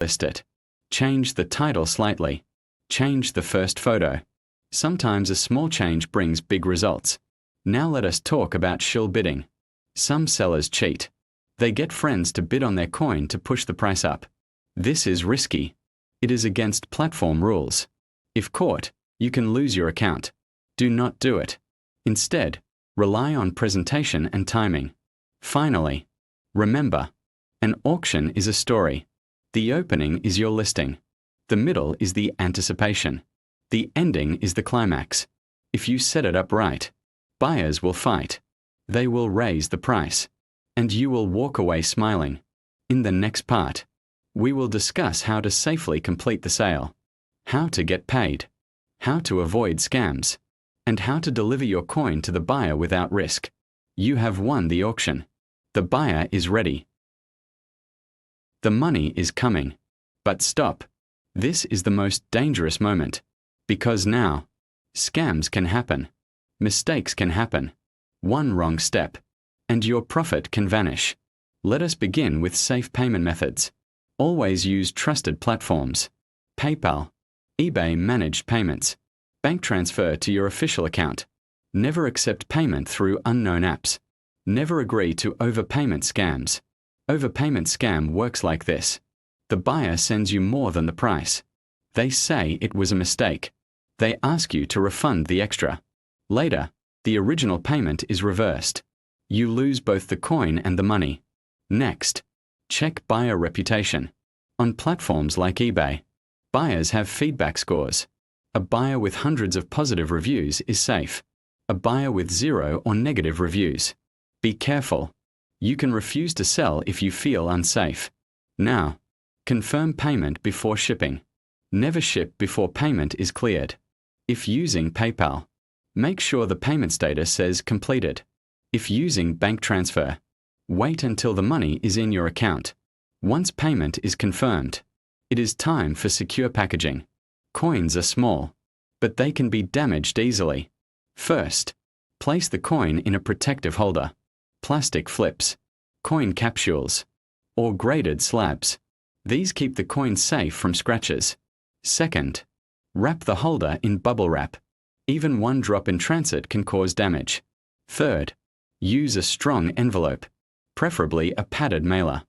List it. Change the title slightly. Change the first photo. Sometimes a small change brings big results. Now let us talk about shill bidding. Some sellers cheat. They get friends to bid on their coin to push the price up. This is risky. It is against platform rules. If caught, you can lose your account. Do not do it. Instead, rely on presentation and timing. Finally, remember, an auction is a story. The opening is your listing. The middle is the anticipation. The ending is the climax. If you set it up right, buyers will fight. They will raise the price. And you will walk away smiling. In the next part, we will discuss how to safely complete the sale, how to get paid, how to avoid scams, and how to deliver your coin to the buyer without risk. You have won the auction. The buyer is ready. The money is coming. But stop. This is the most dangerous moment. Because now, scams can happen. Mistakes can happen. One wrong step, and your profit can vanish. Let us begin with safe payment methods. Always use trusted platforms. PayPal, eBay managed payments, bank transfer to your official account. Never accept payment through unknown apps. Never agree to overpayment scams. Overpayment scam works like this. The buyer sends you more than the price. They say it was a mistake. They ask you to refund the extra. Later, the original payment is reversed. You lose both the coin and the money. Next, check buyer reputation. On platforms like eBay, buyers have feedback scores. A buyer with hundreds of positive reviews is safe. A buyer with 0 or negative reviews. Be careful. You can refuse to sell if you feel unsafe. Now, confirm payment before shipping. Never ship before payment is cleared. If using PayPal, make sure the payment status says completed. If using bank transfer, wait until the money is in your account. Once payment is confirmed, it is time for secure packaging. Coins are small, but they can be damaged easily. First, place the coin in a protective holder. Plastic flips, coin capsules, or graded slabs. These keep the coin safe from scratches. Second, wrap the holder in bubble wrap. Even one drop in transit can cause damage. Third, use a strong envelope, preferably a padded mailer.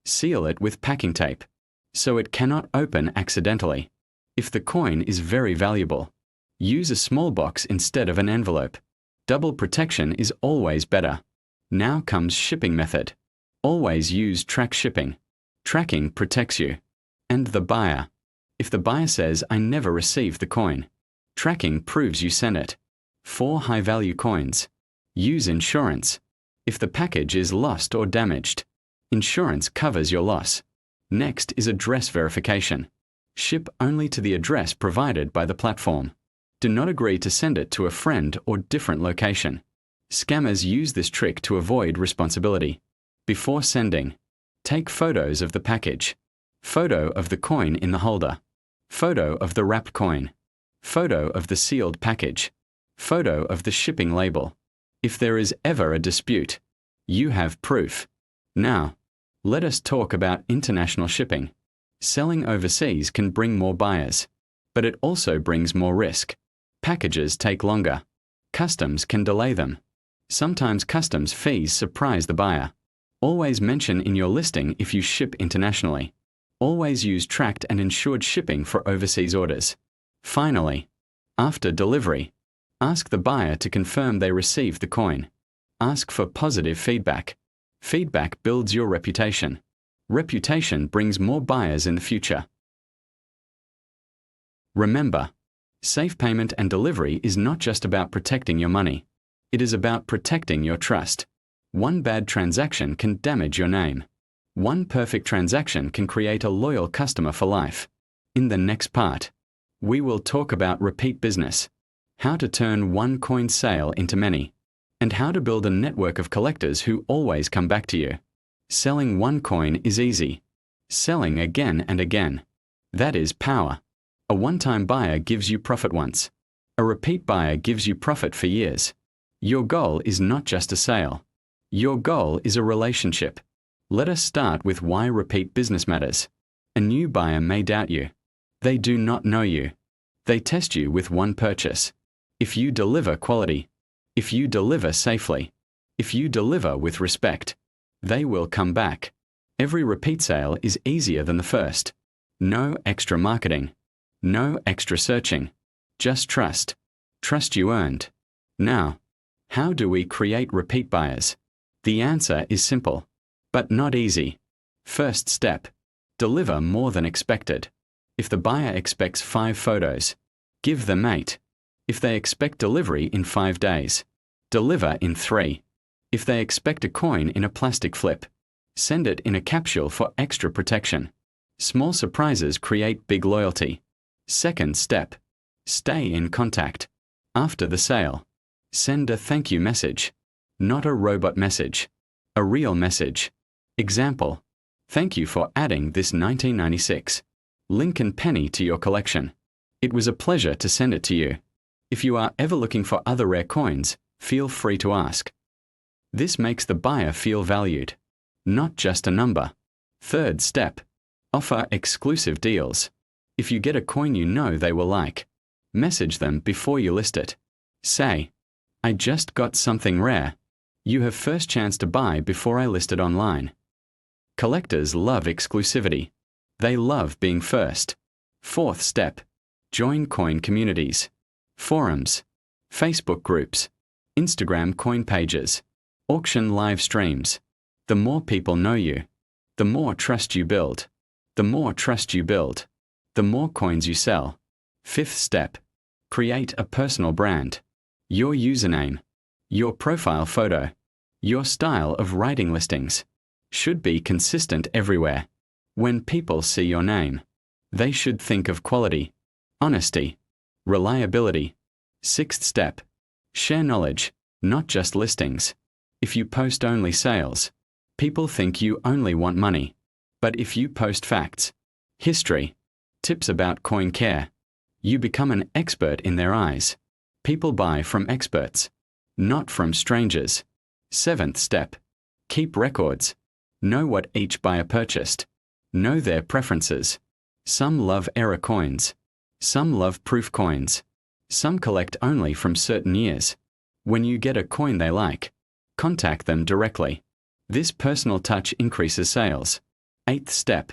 Seal it with packing tape, so it cannot open accidentally. If the coin is very valuable, use a small box instead of an envelope. Double protection is always better. Now comes shipping method. Always use track shipping. Tracking protects you and the buyer. If the buyer says, "I never received the coin," tracking proves you sent it. 4 high-value coins. Use insurance. If the package is lost or damaged, insurance covers your loss. Next is address verification. Ship only to the address provided by the platform. Do not agree to send it to a friend or different location. Scammers use this trick to avoid responsibility. Before sending, take photos of the package. Photo of the coin in the holder. Photo of the wrapped coin. Photo of the sealed package. Photo of the shipping label. If there is ever a dispute, you have proof. Now, let us talk about international shipping. Selling overseas can bring more buyers, but it also brings more risk. Packages take longer. Customs can delay them. Sometimes customs fees surprise the buyer. Always mention in your listing if you ship internationally. Always use tracked and insured shipping for overseas orders. Finally, after delivery, ask the buyer to confirm they received the coin. Ask for positive feedback. Feedback builds your reputation. Reputation brings more buyers in the future. Remember, safe payment and delivery is not just about protecting your money. It is about protecting your trust. One bad transaction can damage your name. One perfect transaction can create a loyal customer for life. In the next part, we will talk about repeat business, how to turn one coin sale into many, and how to build a network of collectors who always come back to you. Selling one coin is easy. Selling again and again, that is power. A one-time buyer gives you profit once. A repeat buyer gives you profit for years. Your goal is not just a sale. Your goal is a relationship. Let us start with why repeat business matters. A new buyer may doubt you. They do not know you. They test you with one purchase. If you deliver quality, if you deliver safely, if you deliver with respect, they will come back. Every repeat sale is easier than the first. No extra marketing. No extra searching. Just trust. Trust you earned. Now, how do we create repeat buyers? The answer is simple, but not easy. First step. Deliver more than expected. If the buyer expects 5 photos, give them 8. If they expect delivery in 5 days, deliver in 3. If they expect a coin in a plastic flip, send it in a capsule for extra protection. Small surprises create big loyalty. Second step. Stay in contact. After the sale, send a thank you message. Not a robot message. A real message. Example. Thank you for adding this 1996 Lincoln penny to your collection. It was a pleasure to send it to you. If you are ever looking for other rare coins, feel free to ask. This makes the buyer feel valued, not just a number. Third step. Offer exclusive deals. If you get a coin you know they will like, message them before you list it. Say, I just got something rare. You have first chance to buy before I list it online. Collectors love exclusivity. They love being first. Fourth step. Join coin communities. Forums. Facebook groups. Instagram coin pages. Auction live streams. The more people know you, the more trust you build. The more trust you build, the more coins you sell. Fifth step. Create a personal brand. Your username, your profile photo, your style of writing listings should be consistent everywhere. When people see your name, they should think of quality, honesty, reliability. Sixth step. Share knowledge, not just listings. If you post only sales, people think you only want money. But if you post facts, history, tips about coin care, you become an expert in their eyes. People buy from experts, not from strangers. Seventh step. Keep records. Know what each buyer purchased. Know their preferences. Some love error coins. Some love proof coins. Some collect only from certain years. When you get a coin they like, contact them directly. This personal touch increases sales. Eighth step.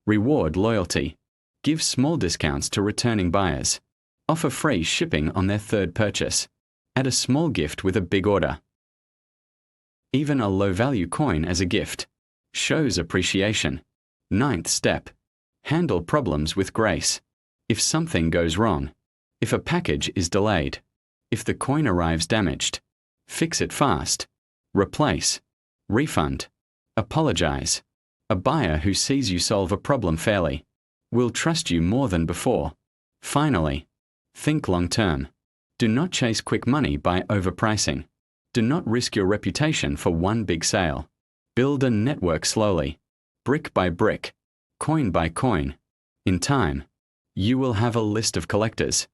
Reward loyalty. Give small discounts to returning buyers. Offer free shipping on their third purchase. Add a small gift with a big order. Even a low-value coin as a gift shows appreciation. Ninth step. Handle problems with grace. If something goes wrong, if a package is delayed, if the coin arrives damaged, fix it fast. Replace. Refund. Apologize. A buyer who sees you solve a problem fairly will trust you more than before. Finally, think long-term. Do not chase quick money by overpricing. Do not risk your reputation for one big sale. Build a network slowly, brick by brick, coin by coin. In time, you will have a list of collectors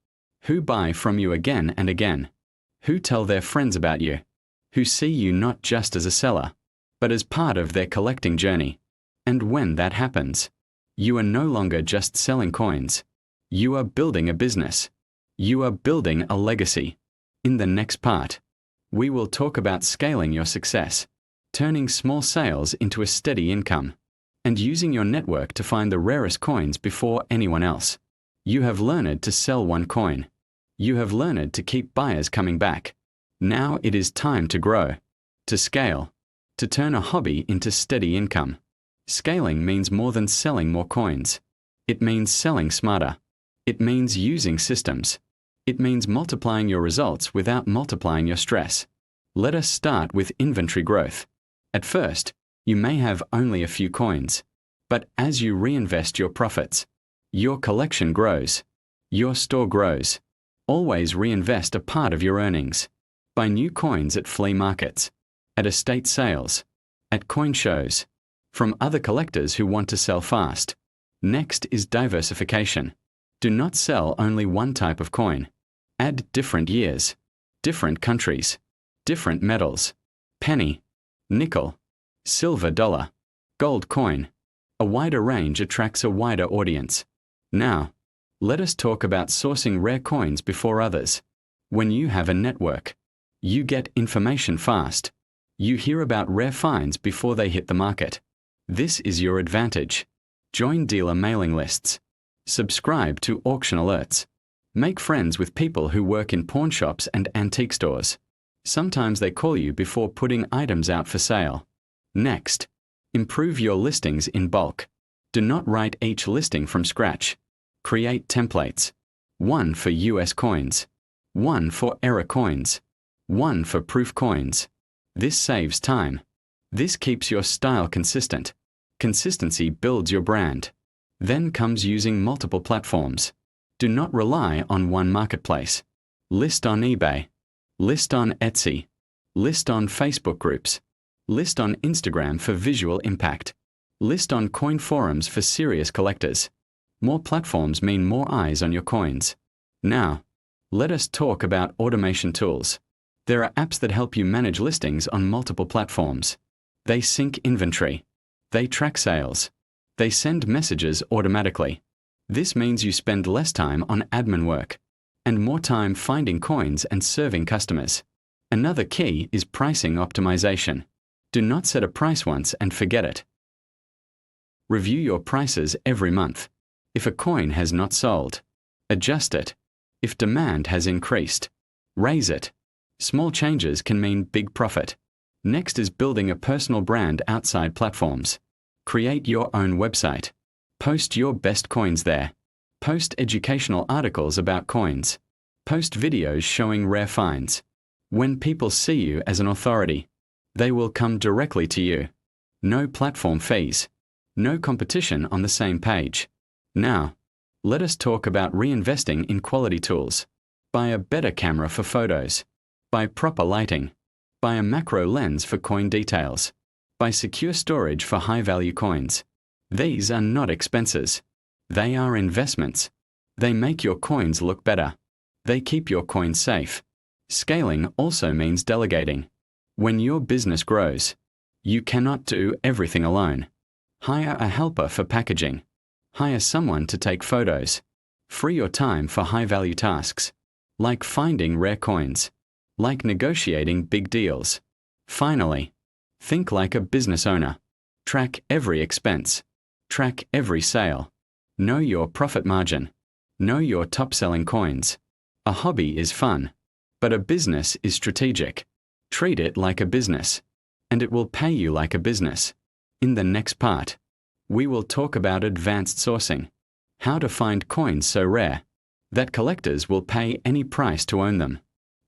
who buy from you again and again, who tell their friends about you, who see you not just as a seller, but as part of their collecting journey. And when that happens, you are no longer just selling coins. You are building a business. You are building a legacy. In the next part, we will talk about scaling your success, turning small sales into a steady income, and using your network to find the rarest coins before anyone else. You have learned to sell one coin. You have learned to keep buyers coming back. Now it is time to grow, to scale, to turn a hobby into steady income. Scaling means more than selling more coins. It means selling smarter. It means using systems. It means multiplying your results without multiplying your stress. Let us start with inventory growth. At first, you may have only a few coins, but as you reinvest your profits, your collection grows. Your store grows. Always reinvest a part of your earnings. Buy new coins at flea markets, at estate sales, at coin shows, from other collectors who want to sell fast. Next is diversification. Do not sell only one type of coin. Add different years, different countries, different metals, penny, nickel, silver dollar, gold coin. A wider range attracts a wider audience. Now, let us talk about sourcing rare coins before others. When you have a network, you get information fast. You hear about rare finds before they hit the market. This is your advantage. Join dealer mailing lists. Subscribe to auction alerts. Make friends with people who work in pawn shops and antique stores. Sometimes they call you before putting items out for sale. Next, improve your listings in bulk. Do not write each listing from scratch. Create templates. One for US coins. One for error coins. One for proof coins. This saves time. This keeps your style consistent. Consistency builds your brand. Then comes using multiple platforms. Do not rely on one marketplace. List on eBay. List on Etsy. List on Facebook groups. List on Instagram for visual impact. List on coin forums for serious collectors. More platforms mean more eyes on your coins. Now, let us talk about automation tools. There are apps that help you manage listings on multiple platforms. They sync inventory. They track sales. They send messages automatically. This means you spend less time on admin work and more time finding coins and serving customers. Another key is pricing optimization. Do not set a price once and forget it. Review your prices every month. If a coin has not sold, adjust it. If demand has increased, raise it. Small changes can mean big profit. Next is building a personal brand outside platforms. Create your own website. Post your best coins there. Post educational articles about coins. Post videos showing rare finds. When people see you as an authority, they will come directly to you. No platform fees. No competition on the same page. Now, let us talk about reinvesting in quality tools. Buy a better camera for photos. Buy proper lighting. Buy a macro lens for coin details. Buy secure storage for high-value coins. These are not expenses. They are investments. They make your coins look better. They keep your coins safe. Scaling also means delegating. When your business grows, you cannot do everything alone. Hire a helper for packaging. Hire someone to take photos. Free your time for high-value tasks, like finding rare coins, like negotiating big deals. Finally, think like a business owner. Track every expense. Track every sale. Know your profit margin. Know your top-selling coins. A hobby is fun, but a business is strategic. Treat it like a business, and it will pay you like a business. In the next part, we will talk about advanced sourcing, how to find coins so rare that collectors will pay any price to own them,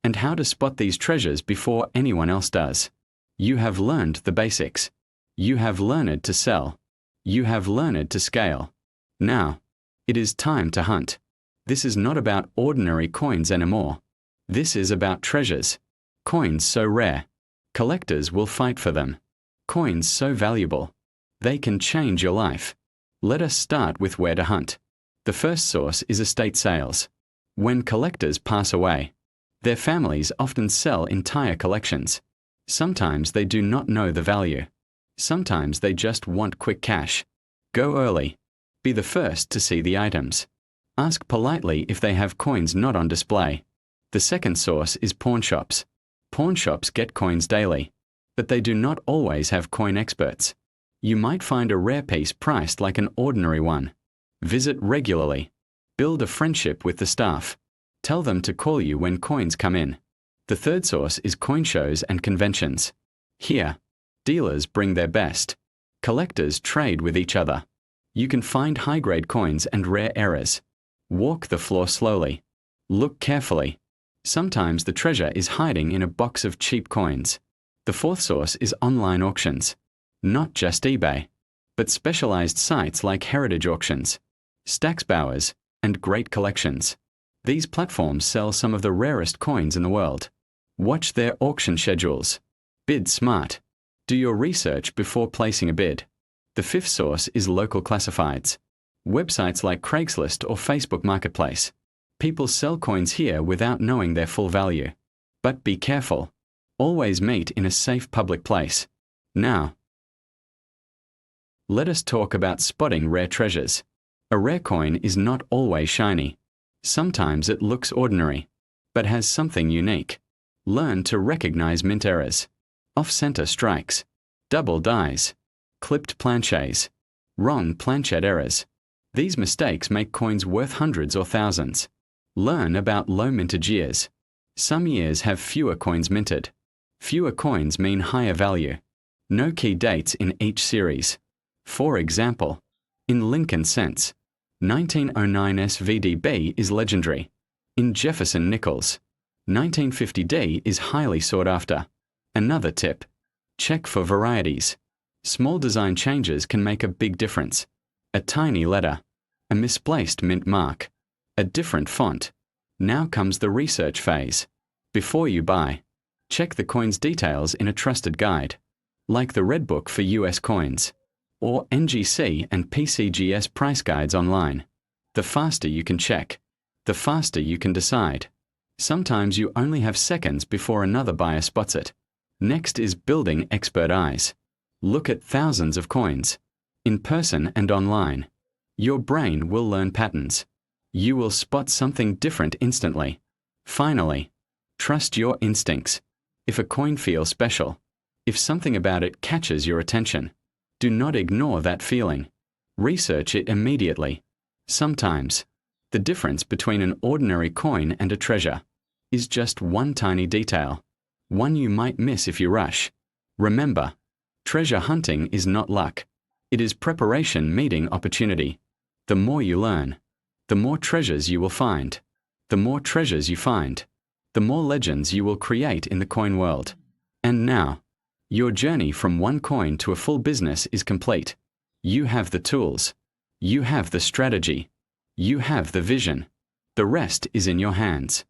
and how to spot these treasures before anyone else does. You have learned the basics. You have learned to sell. You have learned to scale. Now, it is time to hunt. This is not about ordinary coins anymore. This is about treasures. Coins so rare, collectors will fight for them. Coins so valuable, they can change your life. Let us start with where to hunt. The first source is estate sales. When collectors pass away, their families often sell entire collections. Sometimes they do not know the value. Sometimes they just want quick cash. Go early. Be the first to see the items. Ask politely if they have coins not on display. The second source is pawn shops. Pawn shops get coins daily, but they do not always have coin experts. You might find a rare piece priced like an ordinary one. Visit regularly. Build a friendship with the staff. Tell them to call you when coins come in. The third source is coin shows and conventions. Here, dealers bring their best. Collectors trade with each other. You can find high-grade coins and rare errors. Walk the floor slowly. Look carefully. Sometimes the treasure is hiding in a box of cheap coins. The fourth source is online auctions. Not just eBay, but specialized sites like Heritage Auctions, Stacksbowers, and Great Collections. These platforms sell some of the rarest coins in the world. Watch their auction schedules. Bid smart. Do your research before placing a bid. The fifth source is local classifieds. Websites like Craigslist or Facebook Marketplace. People sell coins here without knowing their full value. But be careful. Always meet in a safe public place. Now, Let us talk about spotting rare treasures. A rare coin is not always shiny. Sometimes it looks ordinary, but has something unique. Learn to recognize mint errors, off-center strikes, double dies, clipped planchets, wrong planchet errors. These mistakes make coins worth hundreds or thousands. Learn about low mintage years. Some years have fewer coins minted. Fewer coins mean higher value. No key dates in each series. For example, in Lincoln cents, 1909 SVDB is legendary. In Jefferson nickels, 1950D is highly sought after. Another tip: check for varieties. Small design changes can make a big difference. A tiny letter, a misplaced mint mark, a different font. Now comes the research phase. Before you buy, check the coin's details in a trusted guide, like the Red Book for US coins, or NGC and PCGS price guides online. The faster you can check, the faster you can decide. Sometimes you only have seconds before another buyer spots it. Next is building expert eyes. Look at thousands of coins, in person and online. Your brain will learn patterns. You will spot something different instantly. Finally, trust your instincts. If a coin feels special, if something about it catches your attention, do not ignore that feeling. Research it immediately. Sometimes, the difference between an ordinary coin and a treasure is just one tiny detail, one you might miss if you rush. Remember, treasure hunting is not luck. It is preparation meeting opportunity. The more you learn, the more treasures you will find. The more treasures you find, the more legends you will create in the coin world. And now, your journey from one coin to a full business is complete. You have the tools. You have the strategy. You have the vision. The rest is in your hands.